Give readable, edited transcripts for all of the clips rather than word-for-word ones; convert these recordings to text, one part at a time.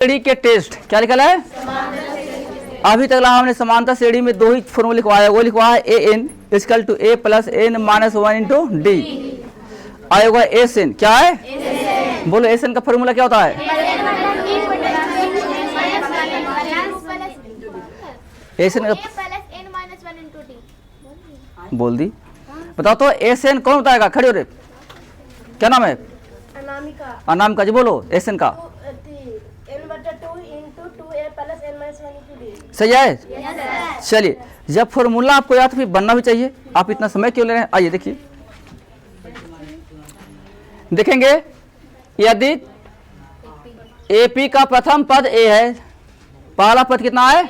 श्रेणी के टेस्ट क्या निकला है? अभी तक हमने समानता श्रेणी में दो ही फॉर्मूला लिखवाया, वो लिखवाया A N equal to A plus N minus one into D. आएगा एस एन, क्या है? बोलो एस एन का फॉर्मूला क्या होता है? एस एन बोल दी, बताओ तो एस एन कौन बताएगा? खड़े हो रे, क्या नाम है? अनामिका जी, बोलो एस एन का। सही है? चलिए, जब फॉर्मूला आपको याद फिर बनना भी चाहिए, आप इतना समय क्यों ले रहे हैं? आइए देखिए, देखेंगे यदि एपी का प्रथम पद ए है, पहला पद कितना है?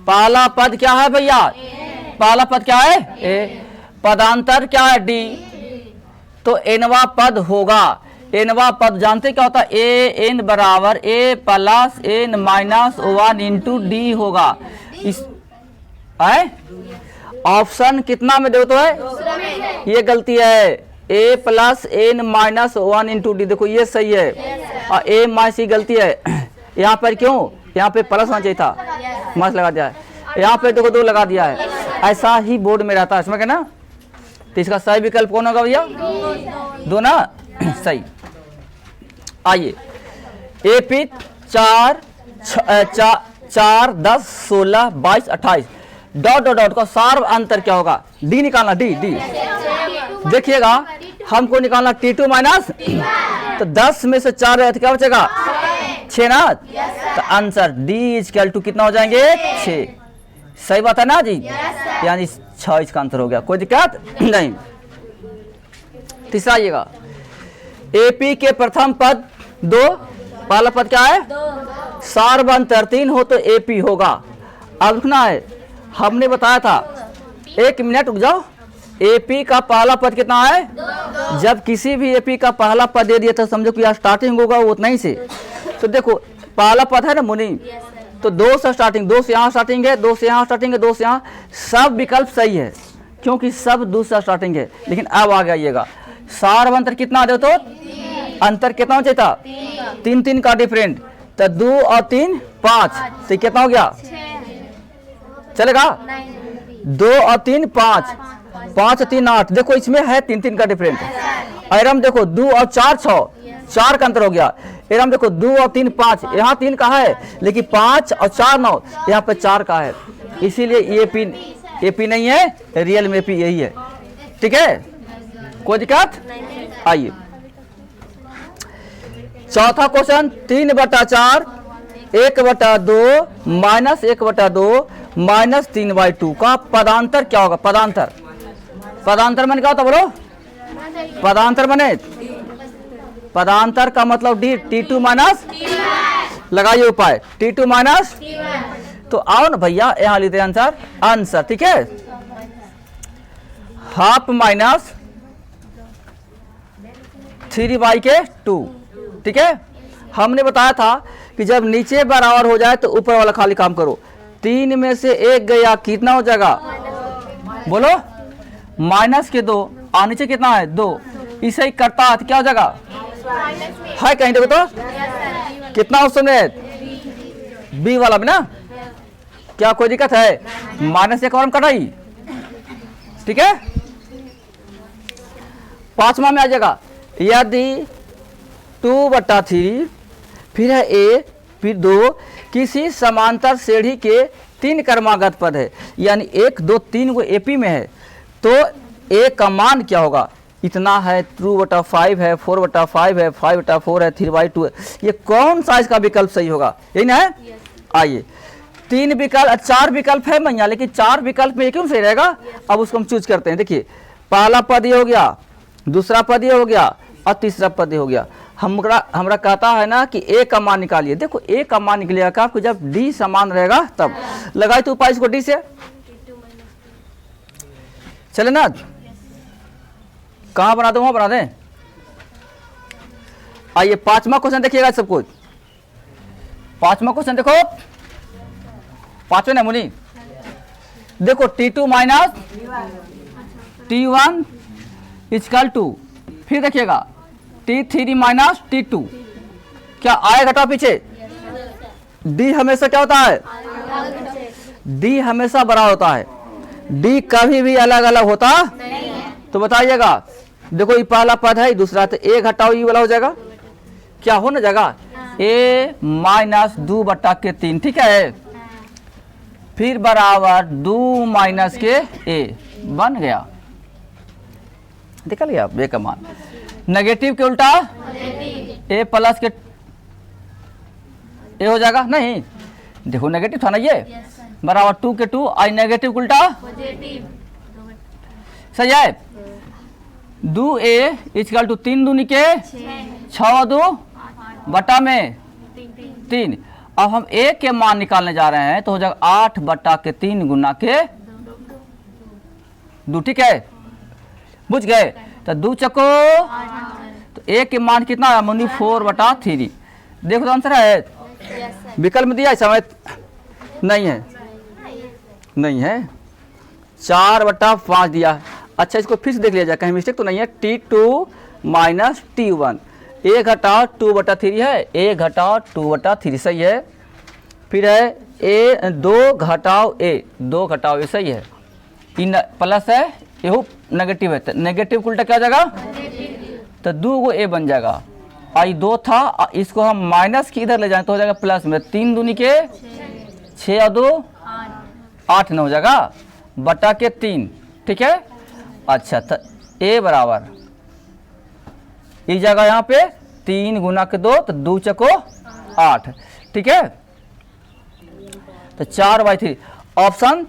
पहला पद क्या है भैया? पहला पद क्या है? ए। पदांतर क्या है? डी। तो एनवा पद होगा, एनवा पद जानते क्या होता है? ए एन बराबर A plus N minus one into D होगा। इस ऑप्शन कितना में दे तो है? ये गलती है, A plus N minus one into D, देखो ये सही है और ए माइनस ही गलती है। यहाँ पर क्यों? यहाँ पे प्लस होना चाहिए था, माइनस लगा दिया है। यहाँ पे देखो दो लगा दिया है, ऐसा ही बोर्ड में रहता है, इसमें क्या ना? तो इसका सही विकल्प कौन होगा भैया? दो ना, सही। आइए, एपी 4, 10, 16, 22, 28 डॉट डॉट डॉट का सार्व अंतर क्या होगा? डी निकालना, डी डी। देखिएगा, हमको निकालना T2 माइनस, तो 10 में से 4 रहे तो क्या बचेगा? 6 ना। तो आंसर D इक्वल टू कितना हो जाएंगे? 6। सही बात है ना जी? यानी 6 इसका आंसर हो गया, कोई दिक्कत नहीं। तीसरा आइएगा, एपी के प्रथम पद 2, पहला पद क्या है? सार्व अंतर 3 हो तो एपी होगा। अब लिखना है, हमने बताया था, एक मिनट रुक जाओ, एपी का पहला पद कितना है? जब किसी भी एपी का पहला पद दे दिया तो समझो कि यहाँ स्टार्टिंग होगा वो उतना ही से। तो देखो पहला पद है ना मुनि, तो 2 से स्टार्टिंग, 2 से यहाँ स्टार्टिंग है, 2 से यहाँ स्टार्टिंग है, 2 से यहाँ, सब विकल्प सही है क्योंकि सब दूसरा स्टार्टिंग है। लेकिन अब आगे आइएगा, सार्व अंतर कितना दे तो अंतर कितना चाहिए था? 3 3 का डिफरेंट, तो 2 और 3 5, तो कितना हो गया? चलेगा? 2 और 3 5, 5 और 3 8, देखो इसमें है 3 3 का डिफरेंट। एरम देखो 2 और 4 6, 4 का अंतर हो गया। एरम देखो 2 और 3 5, यहाँ 3 का है लेकिन 5 और 4 9, यहाँ पे 4 का है, इसीलिए एपी नहीं है, रियल में एपी यही है। ठीक है, कोई दिक्कत? आइए, चौथा क्वेश्चन, 3/4 1/2 माइनस 1/2 माइनस 3/2 का पदांतर क्या होगा? पदांतर, पदांतर मैंने क्या होता बोलो? पदांतर बने, पदांतर का मतलब डी, T2 माइनस, लगाइए उपाय, T2 माइनस। तो आओ ना भैया, यहाँ लेते हैं आंसर, आंसर ठीक है, हाफ माइनस 3/2। ठीक है, हमने बताया था कि जब नीचे बराबर हो जाए तो ऊपर वाला खाली काम करो। 3 में से 1 गया, कितना हो जाएगा? बोलो, माइनस के 2 और नीचे कितना है? 2, इसे ही करता है तो क्या हो जाएगा? है कहीं देखो तो कितना ऑप्शन है? बी वाला में ना, क्या कोई दिक्कत है? माइनस 1 और कटाई। ठीक है, 5वां में आ जाएगा, यदि 2/3 फिर है ए फिर 2 किसी समांतर श्रेणी के 3 क्रमागत पद है, यानी 1 2 3 वो एपी में है, तो ए का मान क्या होगा? इतना है, 2/5 है, 4/5 है, 5/4 है, 3/2 है। ये कौन सा इसका विकल्प सही होगा? यही ना है? आइए, 3 विकल्प, 4 विकल्प है मैया, लेकिन 4 विकल्प में क्यों सही रहेगा? अब उसको हम चूज करते हैं। देखिए, पहला पद ये हो गया, दूसरा पद ये हो गया और तीसरा पद ये हो गया। हमरा कहता है ना कि ए का मान निकालिए। देखो ए का मान निकलेगा का आपको जब डी समान रहेगा तब। लगाए तो उपाय इसको डी से, चले ना, कहाँ बना दो वहां बना दें। आइए 5वां क्वेश्चन देखिएगा सब कुछ। 5वां क्वेश्चन देखो, 5वें नमूनी देखो, T2 minus T1 equal to, फिर देखिएगा T3 माइनस T2, क्या आए घटाओ पीछे? डी हमेशा क्या होता है, डी हमेशा बड़ा होता है, डी कभी भी अलग अलग होता तो बताइएगा। देखो ये पहला पद है, दूसरा, तो ए घटाओ ये वाला हो जाएगा, क्या हो ना जाएगा, ए माइनस 2/3, ठीक है। फिर बराबर 2 माइनस के ए बन गया, निकल गया ए का मान। नेगेटिव के उल्टा ए प्लस के ए हो जाएगा, नहीं देखो नेगेटिव था ना ये, बराबर 2 के 2, आई नेगेटिव उल्टा सही है। 2a इक्वल टू 3 दूनी के 6 2 बटा में 3। अब हम a के मान निकालने जा रहे हैं तो हो जाएगा 8/3 गुना के 2, ठीक है, बुझ गए। तो 2 चको तो a के मान कितना है मुनि, 4/3। देखो तो आंसर है, विकल्प में दिया है, समय नहीं है, नहीं है, 4/5 दिया है। अच्छा इसको फिर से देख लिया जाए, कहीं मिस्टेक तो नहीं है। T2 माइनस T1, ए घटाओ 2/3 है, ए घटाओ 2/3 सही है। फिर है ए 2 घटाओ ए, 2 घटाओ ए सही है। इन प्लस है, ये नेगेटिव है, तो नेगेटिव को उल्टा क्या हो जाएगा, तो 2 गो ए बन जाएगा। आई 2 था, इसको हम माइनस की इधर ले जाए तो हो जाएगा प्लस में, 3 दूनी के 6 और 2 8 न हो जाएगा बटा के 3, ठीक है। अच्छा तो ए बराबर इस जगह यहाँ पे 3 गुना के 2, तो 2 चको 8, ठीक है। तो 4/3 ऑप्शन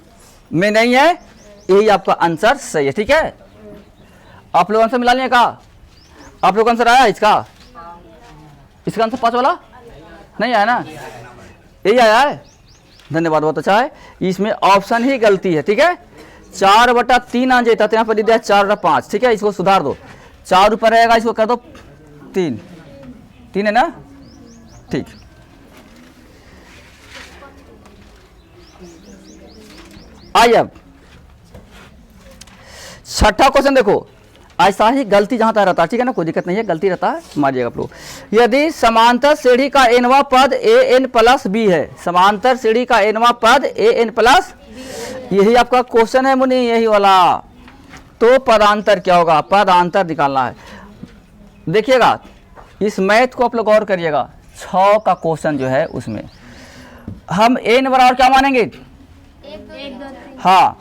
में नहीं है, यही आपका आंसर सही है, ठीक है। आप लोग आंसर मिला लिए का, आप लोग आंसर आया इसका, इसका आंसर 5 वाला नहीं आया ना, यही आया है, धन्यवाद, बहुत अच्छा है। इसमें ऑप्शन ही गलती है, ठीक है। 4/3 आ जाता तो यहाँ पर दिया 4/5, ठीक है, इसको सुधार दो, 4 ऊपर रहेगा, इसको कर दो 3 है ना, ठीक। आइए अब छठा क्वेश्चन देखो, ऐसा ही गलती जहां तक रहता है, ठीक है ना, कोई दिक्कत नहीं है, गलती रहता है, मारिएगा आप लोग। यदि समांतर श्रेणी का nवां पद an प्लस बी है, समांतर श्रेणी का nवां पद an प्लस, यही आपका क्वेश्चन है मुनि, यही वाला, तो पदांतर क्या होगा, पदांतर निकालना है। देखिएगा इस मैथ को आप लोग गौर करिएगा, 6 का क्वेश्चन जो है उसमें हम n बराबर क्या मानेंगे, हाँ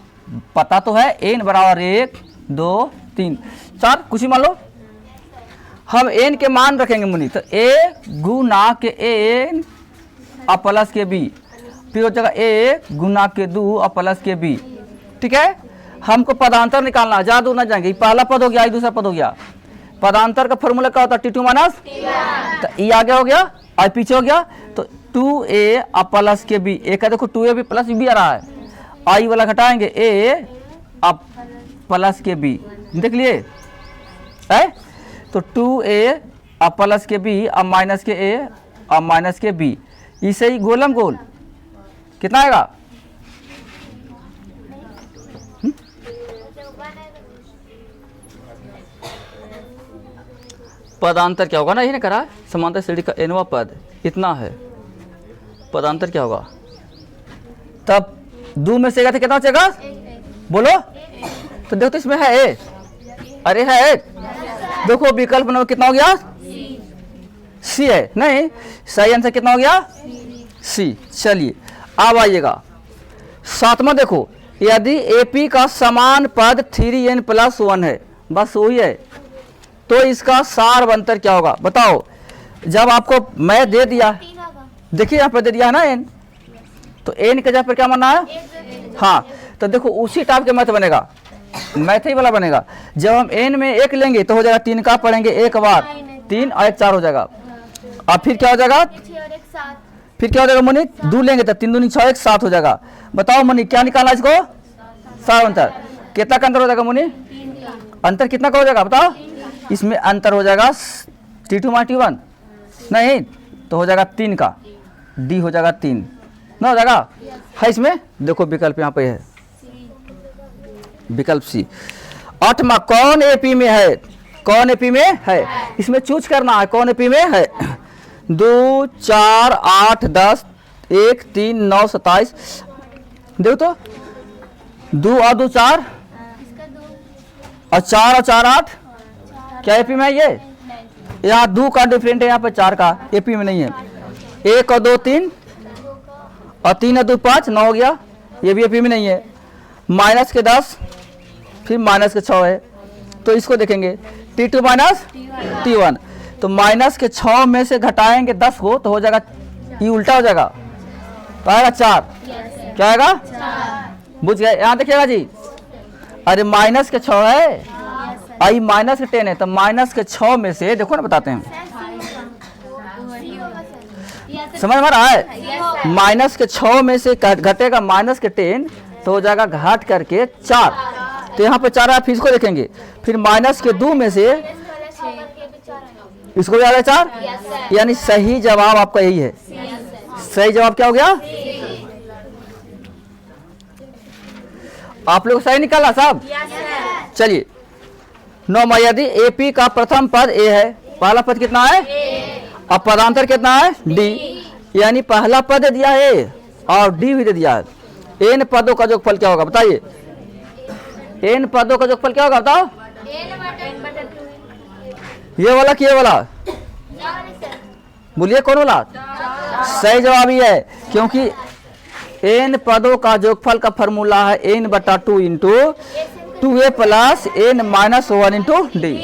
पता तो है, n बराबर 1 2 3 4 कुछ ही मान लो, हम n के मान रखेंगे मुनि, तो a गुना के n और प्लस के b, फिर हो जाएगा a गुना के 2 और प्लस के b, ठीक है। हमको पदांतर निकालना, ज़्यादा दूर ना जाएंगे, पहला पद हो गया, दूसरा पद हो गया। पदांतर का फॉर्मूला क्या होता है, T2 माइनस, तो e आगे हो गया और पीछे हो गया, तो 2a और प्लस के b, एक है देखो 2a भी प्लस b आ रहा है, आई वाला घटाएंगे a और प्लस के b, देख लिए है, तो 2a और प्लस के b और माइनस के a और माइनस के b, इसे ही गोलम गोल कितना आएगा, पदांतर क्या होगा ना, यही ना करा, समांतर श्रेणी का nवां पद इतना है, पदांतर क्या होगा, तब 2 में से कितना बचेगा बोलो, तो देखो तो इसमें है ए, अरे है ए, देखो विकल्प नंबर कितना हो गया, सी है, नहीं सही आंसर कितना हो गया, सी। चलिए अब आइएगा 7वां देखो, यदि AP का समान पद 3n प्लस 1 है, बस वही है, तो इसका सार अंतर क्या होगा बताओ। जब आपको मैं दे दिया, देखिए यहाँ पर दे दिया है ना n, तो n के जगह पर क्या मानना है, हाँ, तो देखो उसी टाइप के मैथ बनेगा, मैथ ही वाला बनेगा। जब हम n में 1 लेंगे तो हो जाएगा 3 का पढ़ेंगे एक बार, 3 और 1 4 हो जाएगा, और फिर क्या हो जाएगा, फिर क्या हो जाएगा मुनि, 2 लेंगे तो 3 दूनी 6 1 7 हो जाएगा। बताओ मुनि क्या निकालना इसको, सार अंतर, कितना का अंतर हो जाएगा मुनि, अंतर कितना का हो जाएगा बताओ, इसमें अंतर हो जाएगा T2 माइनस T1, नहीं तो हो जाएगा 3 का, D हो जाएगा 3 ना, हो जाएगा है, इसमें देखो विकल्प यहाँ पे है, विकल्प सी। 8वां कौन AP में है, कौन AP में है, इसमें चूज करना है कौन AP में है, 2 4 8 10 1 3 9 27, देखो तो 2 और 2 4 और 4 और 4 8, क्या एपी में है ये? यहाँ 2 का डिफरेंट है, यहाँ पे 4 का एपी में नहीं है। 1 और 2 3 और 3 और 2 5, 9 हो गया, ये भी एपी में नहीं है। माइनस के 10 फिर माइनस के 6 है, तो इसको देखेंगे T2 माइनस T1, तो माइनस के 6 में से घटाएंगे 10 को तो हो जाएगा, ये उल्टा हो जाएगा, तो आएगा 4। क्या आएगा? बुझ गए? यहाँ देखिएगा जी, अरे माइनस के 6 है, आई माइनस के 10 है, तो माइनस के 6 में से देखो ना, बताते हैं, समझ में आ रहा है? माइनस के 6 में से घटेगा माइनस के 10, तो हो जाएगा घाट करके 4, तो यहाँ पे 4 है, फिर इसको देखेंगे, फिर माइनस के 2 में से इसको भी आ गया 4, यानी सही जवाब आपका यही है। सही जवाब क्या हो गया? आप लोग सही निकाला साहब? चलिए 9 यदि एपी का प्रथम पद ए है, पहला पद कितना है? अब पदांतर कितना है? डी, यानी पहला पद दिया है और डी भी दे दिया है। एन पदों का जोगफल क्या होगा बताइए? एन पदों का जोगफल क्या होगा बताओ? ये वाला कि ये वाला? बोलिए कौन वाला? सही जवाब ही है, क्योंकि एन पदों का जोगफल का फॉर्मूला है एन बटा 2 into 2a plus N minus 1 into d.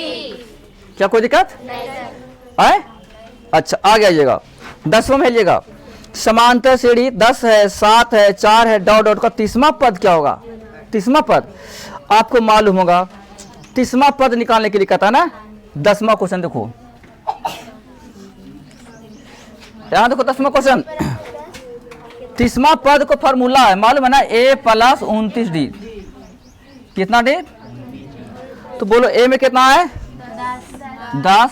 क्या कोई दिक्कत है? अच्छा आगे आइएगा, 10वां में आइएगा, समांतर श्रेणी 10 है, 7 है, 4 है, डॉट डॉट का 30वां पद क्या होगा? 30वां पद आपको मालूम होगा, 30वां पद निकालने के लिए कहता है ना। 10वां क्वेश्चन देखो, यहाँ देखो 10वां क्वेश्चन, 30वां पद को फॉर्मूला है मालूम है ना, a प्लस 29d, कितना डी? तो बोलो a में कितना है? 10,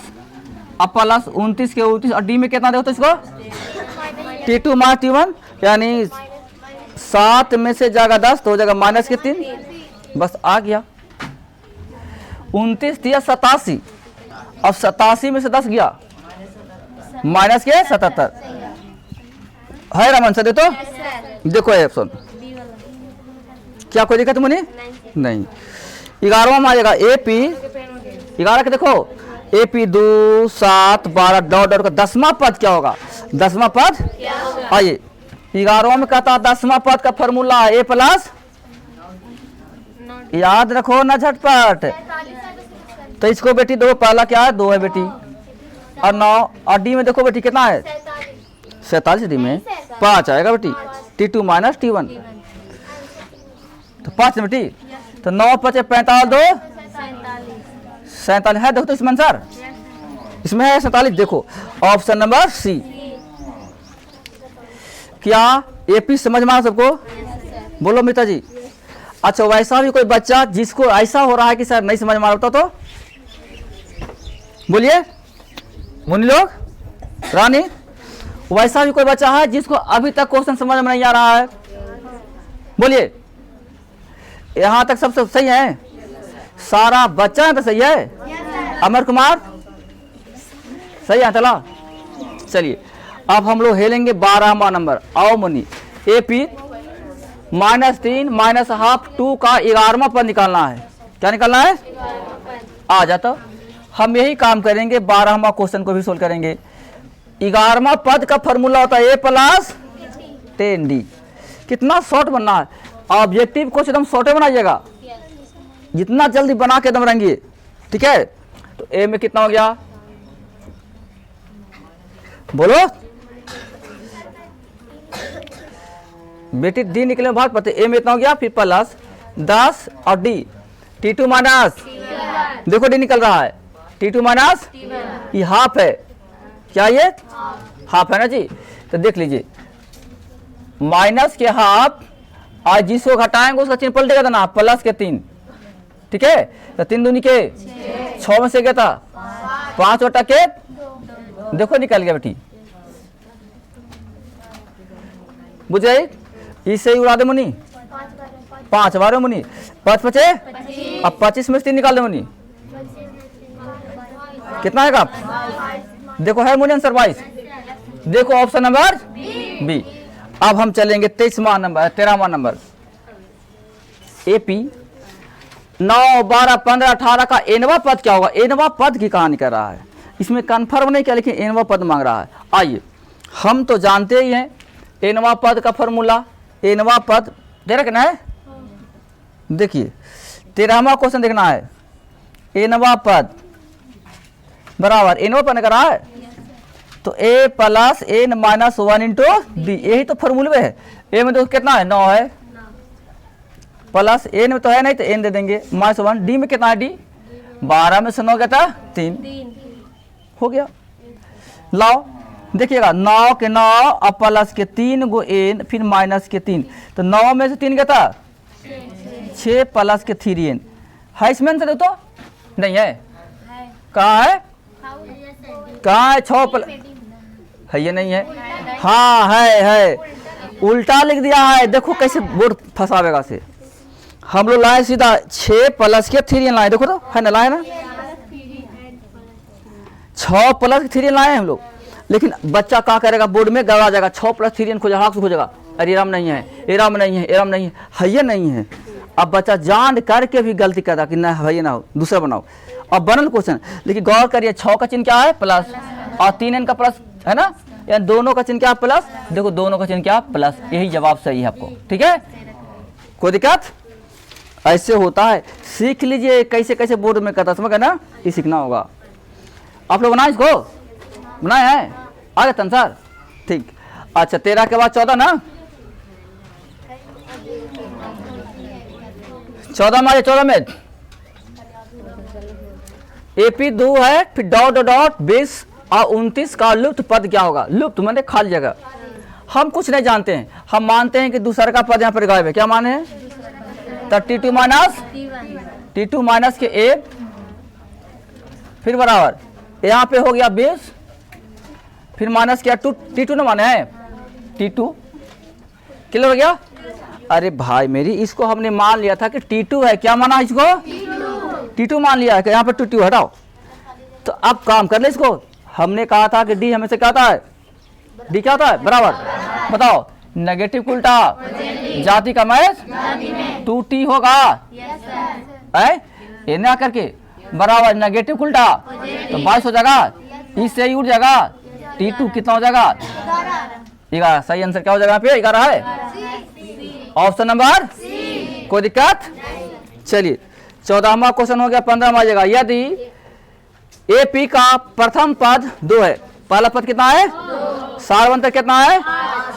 अब प्लस 29 के 29, और d में कितना देखो तो इसको T2 माइनस T1, यानी 7 में से जाएगा 10 तो हो जाएगा माइनस के 3, बस आ गया। 29 दिया 87, अब 87 में से 10 गया माइनस के 77 है। रमन से दे तो देखो ये ऑप्शन, क्या कोई दिक्कत मुनी? नहीं। 11वां में आ जाएगा एपी, 11 के देखो एपी 2 7 12 डॉट डॉट का 10वां पद क्या होगा? 10वां पद आइए 11वां में कहता 10वां पद का फॉर्मूला ए प्लस, याद रखो ना झटपट, तो इसको बेटी दो, पहला क्या है? 2 है बेटी, और 9, और डी में देखो बेटी कितना है? 47, डी में 5 आएगा बेटी, T2 माइनस T1, तो 5 बेटी, तो 9 5 45 2 47 है, देखो तो इसमें आंसर, इसमें है 47, देखो ऑप्शन नंबर सी। क्या एपी समझ में आ सबको? बोलो मिता जी। अच्छा वैसा भी कोई बच्चा जिसको ऐसा हो रहा है कि सर नहीं समझ में आ रहा, तो बोलिए मुनि लोग, रानी, वैसा भी कोई बच्चा है जिसको अभी तक क्वेश्चन समझ में नहीं आ रहा है? बोलिए, यहां तक सब सही है? सारा बच्चा तो सही है? अमर कुमार सही है? चला चलिए अब हम लोग हेलेंगे 12वां नंबर। आओ मुनि, एपी -3 -हाफ 2 का 11वां पद निकालना है। क्या निकालना है? आ जाता, हम यही काम करेंगे, 12वां क्वेश्चन को भी सोल्व करेंगे। 11वां पद का फॉर्मूला होता है a प्लस 10d। कितना शॉर्ट बनना है, ऑब्जेक्टिव को एकदम शॉर्ट बनाइएगा, जितना जल्दी बना के एकदम रंगिए, ठीक है। तो a में कितना हो गया बोलो बेटी, डी निकले भाग पते, a में इतना हो गया, फिर प्लस 10 और d, T2 माइनस, देखो d निकल रहा है, T2 माइनस, ये हाफ है, क्या ये हाफ है ना जी। तो देख लीजिए माइनस के हाफ, आज जिसको घटाएंगे उसका चिन्ह पलटेगा ना, प्लस के 3, ठीक है। तो 3 दूनी के 6 में से गया था 5 और टके, देखो निकल गया बेटी, बुझे, इससे ही उड़ा दे मुनी, 5 बार मुनी, 5 5, अब 25 में से 3 निकाल दे मुनी, कितना है आप देखो, है मुनि आंसर 22, देखो ऑप्शन नंबर बी। अब हम चलेंगे 23वां नंबर 13वां नंबर एपी 9 12 15 18 का एनवा पद क्या होगा। एनवा पद की कहानी कर रहा है, इसमें कन्फर्म नहीं किया लेकिन एनवा पद मांग रहा है। आइए हम तो जानते ही हैं एनवा पद का फॉर्मूला। एनवा पद दे रखना है, देखिए 13वां क्वेश्चन देखना है। एनवा पद बराबर एनवा पद कर रहा है तो A plus N minus 1 into D, यही तो फॉर्मूले है। ए में तो कितना है 9 है, प्लस एन में तो है नहीं तो एन दे देंगे माइनस 1। डी में कितना है डी 12 में से 9 क्या था 3 हो गया। लाओ देखिएगा 9 के 9 और प्लस के 3 गो एन फिर माइनस के 3 तो 9 में से 3 क्या था 6 प्लस के 3 एन है इसमें आंसर तो नहीं है। कहाँ है कहाँ है 6 प्लस है ये नहीं है। हाँ है उल्टा लिख दिया है। देखो कैसे बोर्ड फंसावेगा से। हम लोग लाए सीधा 6 प्लस के 3 लाए, देखो तो है ना लाए ना 6 प्लस के 3 लाए हम लोग। लेकिन बच्चा क्या करेगा बोर्ड में गवा जाएगा 6 प्लस 3 खोजेगा अरे राम नहीं है एराम नहीं है एराम नहीं है ये नहीं है। अब बच्चा जान करके भी गलती करता कि ना है ना हो दूसरा बनाओ। अब बनल क्वेश्चन लेकिन गौर करिए 6 का चिन्ह क्या है प्लस और 3n का प्लस है ना, या दोनों का चिन्ह क्या प्लस। देखो दोनों का चिन्ह क्या प्लस, यही जवाब सही है आपको। ठीक है कोई दिक्कत ऐसे होता है, सीख लीजिए कैसे कैसे बोर्ड में करता समझ गए ना, ये सीखना होगा। आप लोग बनाए इसको बनाए हैं आगे तंसार ठीक। अच्छा 13 के बाद 14 ना 14 में 14 में एपी 2 है फिर डॉट डॉट डॉट 20 और 29 का लुप्त पद क्या होगा। लुप्त मैंने खाली जगह। हम कुछ नहीं जानते हैं, हम मानते हैं कि दूसरा का पद यहाँ पर गायब है। क्या माने हैं 32 माइनस T2 माइनस के ए फिर बराबर यहाँ पे हो गया 20 फिर माइनस क्या T2 ना माने हैं T2 क्लियर हो गया। अरे भाई मेरी इसको हमने मान लिया था कि T2 है, क्या माना इसको T2 मान लिया है कि यहाँ पर T2 हटाओ। तो अब काम कर ले इसको। हमने कहा था कि डी हमेशा क्या होता है डी क्या होता है बराबर बताओ नेगेटिव उल्टा जाति का मैच 2T होगा ये ना करके बराबर नेगेटिव उल्टा तो 22 हो जाएगा, इससे ही उठ जाएगा T2 कितना हो जाएगा 11। सही आंसर क्या हो जाएगा पे 11 है ऑप्शन नंबर कोई दिक्कत। चलिए 14वां क्वेश्चन हो गया 15वां आ जाएगा। यदि एपी का प्रथम पद 2 है, पहला पद कितना है सार्वंतर कितना है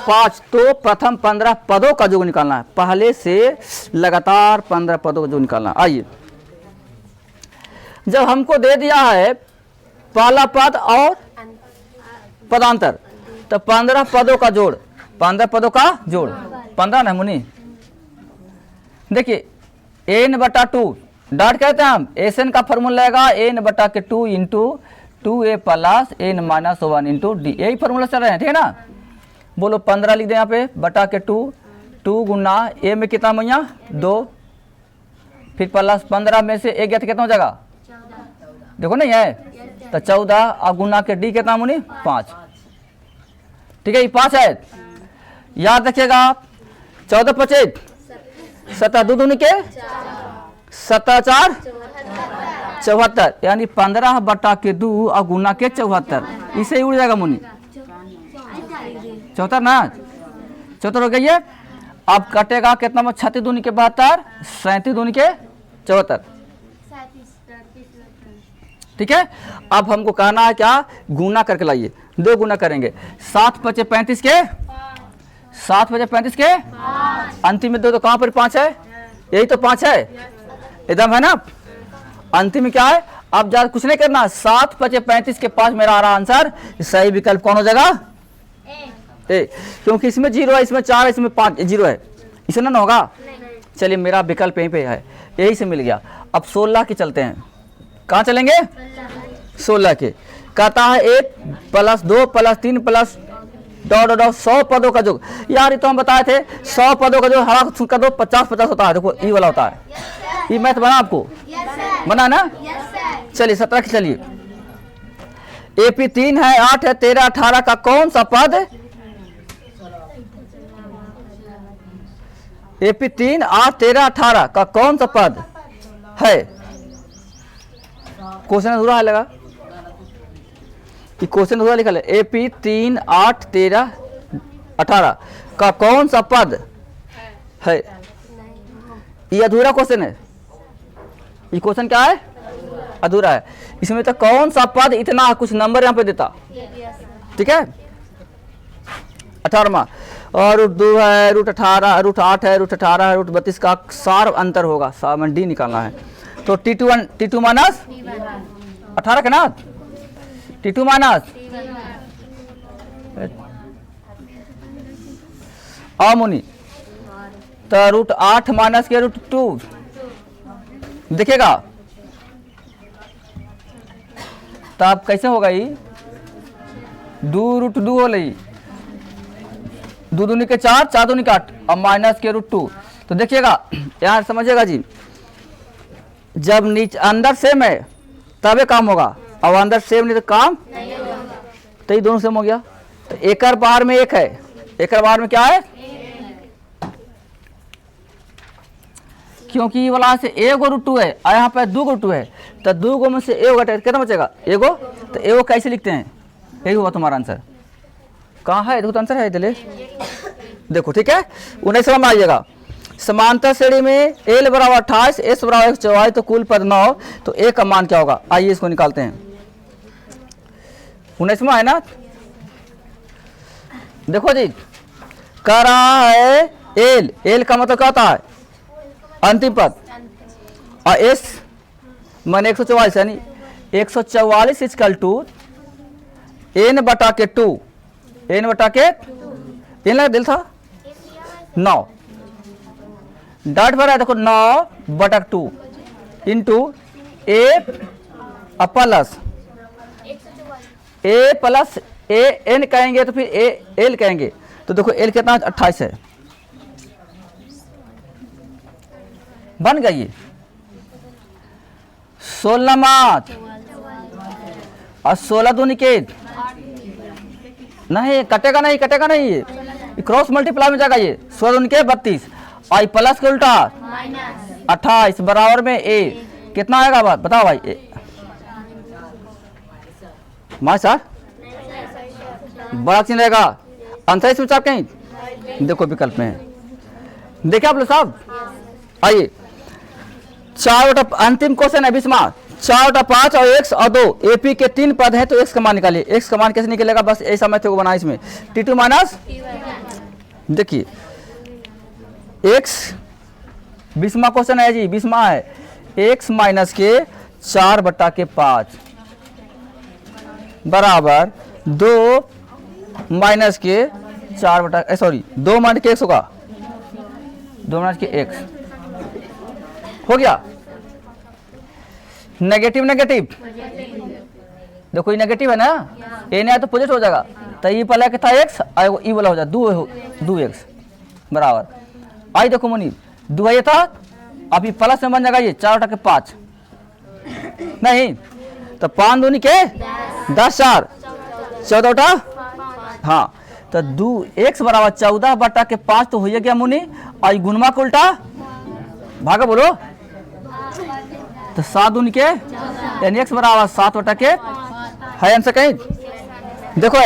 5, तो प्रथम 15 पदों का योग निकालना है। पहले से लगातार 15 पदों का योग निकालना है। आइए जब हमको दे दिया है पहला पद और पदांतर तो 15 पदों का जोड़ 15 पदों का जोड़ 15 ना मुनि देखिए n/2 डॉट कहते हैं हम एसएन का फॉर्मूला लगेगा n/2 into 2a plus n minus 1 into D, यही फॉर्मूला चल रहे हैं ठीक है ना। बोलो 15 लिख दे यहाँ पे बटा के 2 गुना ए में कितना मैया 2 फिर प्लस 15 में से एक गया तो कितना हो जाएगा देखो नहीं है तो 14 और गुना के डी कितना मुनि 5। ठीक है ये 5 है याद रखिएगा 14 25 17 2 दूनी के 17 4 74 यानी 15 बटा के 2 और गुना के 74 इसे ही उड़ जाएगा मुनि 74 ना 74 हो गई है। अब कटेगा कितना में 36 दूनी के 72 37 दूनी के 74 ठीक है। अब हमको कहना है क्या गुना करके लाइए 2 गुना करेंगे 7 5 35 के 7 5 35 के अंतिम में 2 तो कहाँ पर 5 है यही तो 5 है एकदम है ना। अंतिम में क्या है अब ज्यादा कुछ नहीं करना 7 5 35 के 5 मेरा आ रहा आंसर सही विकल्प कौन हो जाएगा ए, क्योंकि इसमें 0 है इसमें 4 है इसमें 5 0 है इसमें ना होगा। चलिए मेरा विकल्प यहीं पे है यही से मिल गया। अब 16 के चलते हैं कहाँ चलेंगे 16 के कहता है 1 plus 2 plus 3 plus dot dot 100 पदों का योग। यार ये तो हम बताए थे 100 पदों का जो हरा कर दो 50 होता है देखो ये वाला होता है ये मैथ बना आपको बना ना। चलिए 17 की चलिए एपी 3 है 8 है 13 18 का कौन सा पद AP 3 8 13 18 का कौन सा पद है? क्वेश्चन अधूरा है लगा, कि क्वेश्चन अधूरा लिखा है। AP 3 8 13 18 का कौन सा पद है? ये अधूरा क्वेश्चन है। ये क्वेश्चन क्या है? अधूरा है। इसमें तो कौन सा पद इतना कुछ नंबर यहाँ पे देता, ठीक है। 18वां और रूट 2 है, रूट 18, रूट 8 है, रूट 18 है, रूट 32 का सार अंतर होगा, सार में डी निकालना है। तो T2 माइनस 18 के ना, T2 माइनस अमुनि, तो रूट 8 माइनस के रूट 2 देखिएगा, तब कैसे होगा? ये 2 रूट 2 हो रही, 2 दूनी के 4, 4 दूनी के 8 और माइनस के रूट 2। तो देखिएगा यार, समझिएगा जी, जब नीचे अंदर सेम है तबे काम होगा, और अंदर सेम नहीं तो काम नहीं होगा। तो ये दोनों सेम हो गया। तो एक बार में 1 है, एक बार में क्या है? क्योंकि ये वाला से एगो रूट 2 है और यहाँ पे 2 रूट 2 है, तो 2 गो में से एगो घटे कितना बचेगा? एगो। तो एगो कैसे लिखते हैं? यही हुआ तुम्हारा आंसर। कहाँ है? देखो तो आंसर है, दिले देखो, ठीक है। 19वां में आइएगा, समांतर श्रेणी में L बराबर 28, S बराबर 144, तो कुल पद 9, तो A का मान क्या होगा? आइए इसको निकालते हैं। 19वां है ना, देखो जी, कह रहा है L का मतलब क्या होता है? अंतिम पद, और S माने 144, यानी 144 इक्वल टू N बटा के 2, N बटा के N लगा दिल था 9, डॉट भरा है, देखो 9 बटा 2 into A plus A N कहेंगे तो फिर A L कहेंगे, तो देखो L कितना 28 है, बन गई 16 मात और 16 दूनी के नहीं कटेगा, नहीं कटेगा, नहीं ये क्रॉस मल्टीप्लाई में जाएगा। ये 16 दूनी के 32 और प्लस के उल्टा 28 बराबर में A कितना आएगा? बात बताओ भाई। माँ सर बड़ा चिन्ह रहेगा, आंसर इसमें आप कहीं देखो विकल्प में है, देखे आप लोग साहब। आइए 4 बटा अंतिम क्वेश्चन है 20वां, 4 बटा 5 और x और 2 AP के 3 पद हैं, तो x का मान निकालिए। x का मान कैसे निकलेगा? बस ऐसा मैथड को बनाए इसमें, T2 माइनस, देखिए x 20वां क्वेश्चन है जी, 20वां है, x माइनस के 4 बटा के 5 बराबर 2 माइनस के 4 बटा, सॉरी 2 माइनस के x होगा, 2 माइनस के x हो गया। नेगेटिव नेगेटिव, देखो ये नेगेटिव है ना, ए नहीं आया तो पॉजिटिव हो जाएगा, तो ये पहले था x और ये वाला हो जाए 2x बराबर। आई देखो मुनी 2 ये था, अब ये प्लस में बन जाएगा ये 4 बटा के 5, नहीं तो 5 दूनी के 10 4 14 बटा, हाँ तो 2x बराबर 14 बटा के 5 तो हो गया मुनी, और गुणमा को उल्टा भागा बोलो, तो 7 दूनी के यानी x बराबर 7 बटा के है आंसर कहीं देखो।